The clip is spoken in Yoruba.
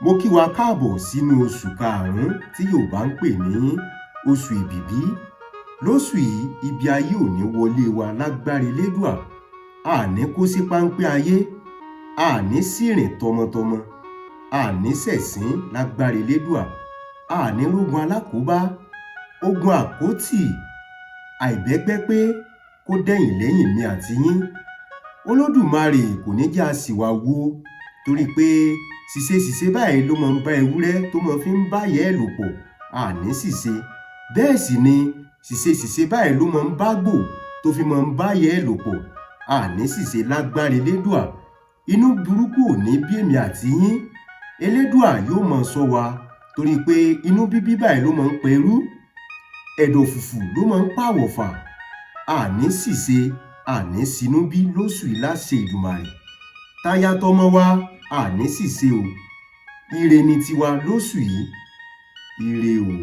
Mo kí wa káàbọ̀ sínú oṣù karùn-ún tí Yorùbá ń pè ní oṣù Èbìbí. Lóṣù yìí, ibi ayé ò ní wọlé wa lágbára Elédùà. A ní kó sí páńpẹ́ ayé, a ní sìrìn tọmọtọmọ, a ní ṣẹ̀sín lágbára Elédùà, a ní rógun alákòóbá, ogun àkótì, àìbẹ́gbẹ́ pé kó dẹ̀yìn lẹ́yìn mi àti yín. Olódùmarè kò ní jẹ́ a ṣìwàwù torí pé ṣìṣe báyìí ló máa ń bá ewúrẹ́ tó máa fi ń bá ìyá ẹ̀ lò pọ̀, a ní ṣìṣe. Bẹ́ẹ̀ sì ni ṣìṣe báyìí ló máa ń bá gbò tó fi máa ń bá ìyá ẹ̀ lò pọ̀, a ní ṣìṣe lágbára Elédùà. Inú burúkú ò ní bí èmi àti yín. Elédùà yóò máa ṣọ́ wa torí pé inú bíbí báyìí ló máa ń pẹrú, ẹ̀dọ̀ fùfù ló máa ń pàwọ̀fà. A ní ṣìṣe, a ní sinú bí lóṣù yìí láṣẹ Ìdùmarè. Táyà tọmọ wa, a ní ṣìṣe o. Ire ni tiwa lóṣù yìí. Ire o.